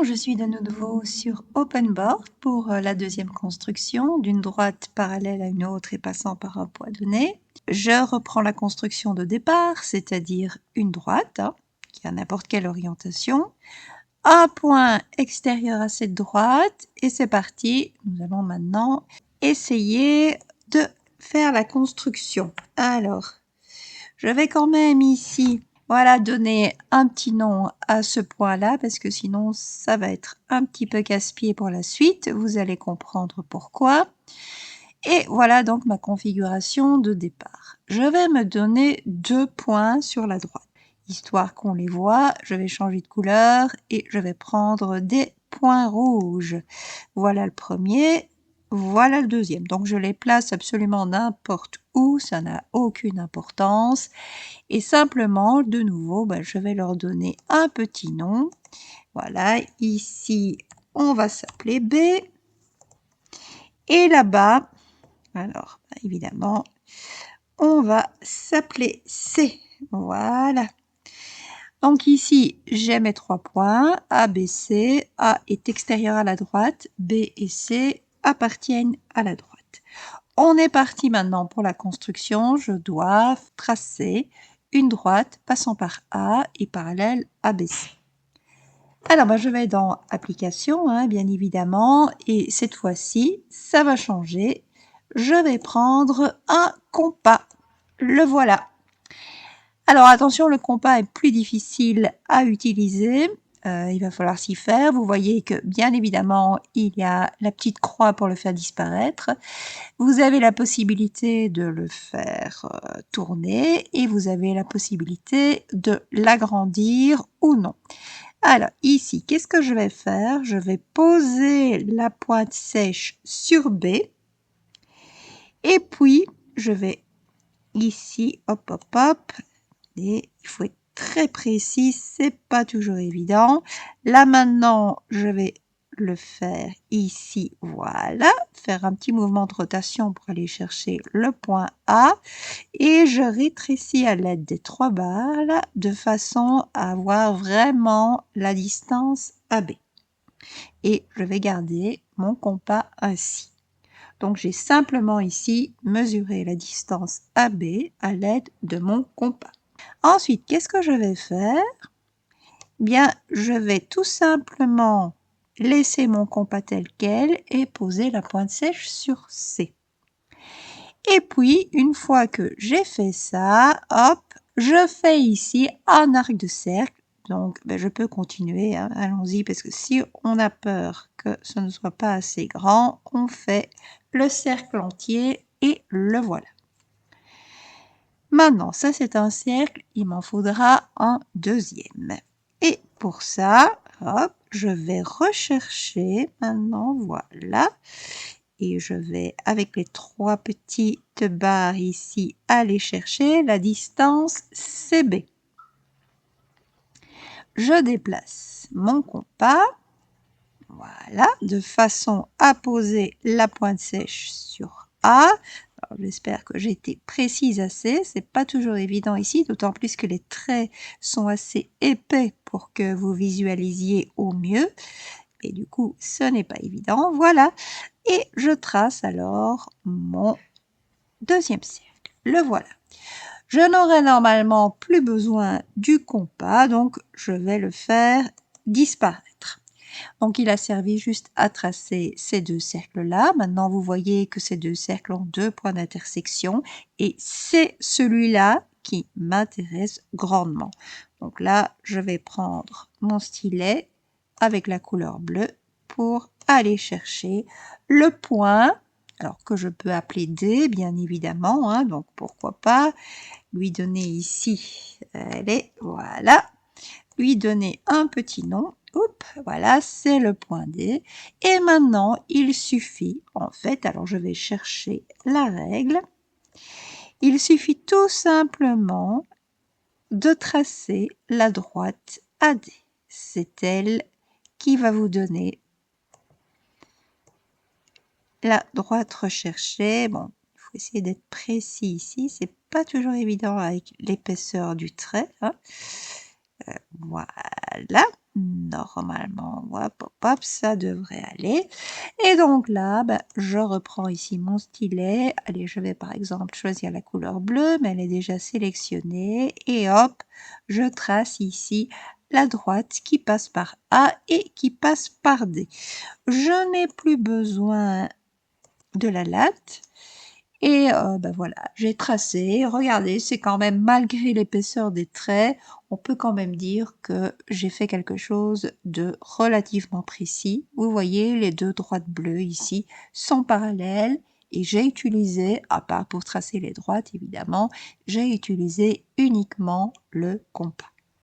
je suis de nouveau sur OpenBoard pour la deuxième construction d'une droite parallèle à une autre et passant par un point donné. Je reprends la construction de départ, c'est-à-dire une droite qui a n'importe quelle orientation, un point extérieur à cette droite et c'est parti. Nous allons maintenant essayer de faire la construction. Alors, je vais quand même ici donner un petit nom à ce point-là parce que sinon ça va être un petit peu casse-pied pour la suite. Vous allez comprendre pourquoi. Et voilà donc ma configuration de départ. Je vais me donner 2 points sur la droite. Histoire qu'on les voit, je vais changer de couleur et je vais prendre des points rouges. Voilà le premier. Voilà le deuxième. Donc je les place absolument n'importe où, ça n'a aucune importance. Et simplement, de nouveau, je vais leur donner un petit nom. Voilà, ici, on va s'appeler B. Et là-bas, alors, évidemment, on va s'appeler C. Voilà. Donc ici, j'ai mes 3 points, A, B, C. A est extérieur à la droite, B et C appartiennent à la droite. On est parti maintenant pour la construction. Je dois tracer une droite passant par A et parallèle à BC. Alors, je vais dans Application, bien évidemment, et cette fois-ci, ça va changer. Je vais prendre un compas. Le voilà. Alors, attention, le compas est plus difficile à utiliser. Il va falloir s'y faire. Vous voyez que, bien évidemment, il y a la petite croix pour le faire disparaître. Vous avez la possibilité de le faire tourner et vous avez la possibilité de l'agrandir ou non. Alors ici, qu'est-ce que je vais faire? Je vais poser la pointe sèche sur B et puis je vais ici, hop, hop, hop, et il faut être très précis, c'est pas toujours évident. Là maintenant, je vais le faire ici, voilà, faire un petit mouvement de rotation pour aller chercher le point A et je rétrécis à l'aide des 3 barres là, de façon à avoir vraiment la distance AB. Et je vais garder mon compas ainsi. Donc j'ai simplement ici mesuré la distance AB à l'aide de mon compas. Ensuite, qu'est-ce que je vais faire? Bien, je vais tout simplement laisser mon compas tel quel et poser la pointe sèche sur C. Et puis, une fois que j'ai fait ça, hop, je fais ici un arc de cercle. Donc, je peux continuer, allons-y, parce que si on a peur que ce ne soit pas assez grand, on fait le cercle entier et le voilà. Maintenant, ça c'est un cercle, il m'en faudra un deuxième. Et pour ça, hop, je vais rechercher, maintenant, voilà, et je vais, avec les 3 petites barres ici, aller chercher la distance CB. Je déplace mon compas, voilà, de façon à poser la pointe sèche sur A. J'espère que j'ai été précise assez, c'est pas toujours évident ici, d'autant plus que les traits sont assez épais pour que vous visualisiez au mieux. Et du coup, ce n'est pas évident, voilà. Et je trace alors mon deuxième cercle, le voilà. Je n'aurai normalement plus besoin du compas, donc je vais le faire disparaître. Donc il a servi juste à tracer ces 2 cercles-là. Maintenant, vous voyez que ces 2 cercles ont 2 points d'intersection et c'est celui-là qui m'intéresse grandement. Donc là, je vais prendre mon stylet avec la couleur bleue pour aller chercher le point, alors que je peux appeler D, bien évidemment, donc pourquoi pas lui donner ici, allez, voilà, lui donner un petit nom. Oups, voilà, c'est le point D. Et maintenant, il suffit, en fait, alors je vais chercher la règle. Il suffit tout simplement de tracer la droite AD. C'est elle qui va vous donner la droite recherchée. Bon, il faut essayer d'être précis ici. C'est pas toujours évident avec l'épaisseur du trait. Voilà. Normalement, hop, hop, hop, ça devrait aller et donc là, bah, je reprends ici mon stylet. Allez, je vais par exemple choisir la couleur bleue, mais elle est déjà sélectionnée et hop, je trace ici la droite qui passe par A et qui passe par D. Je n'ai plus besoin de la latte et bah, voilà, j'ai tracé. Regardez, c'est quand même malgré l'épaisseur des traits, on peut quand même dire que j'ai fait quelque chose de relativement précis. Vous voyez, les 2 droites bleues ici sont parallèles et j'ai utilisé, à part pour tracer les droites évidemment, j'ai utilisé uniquement le compas.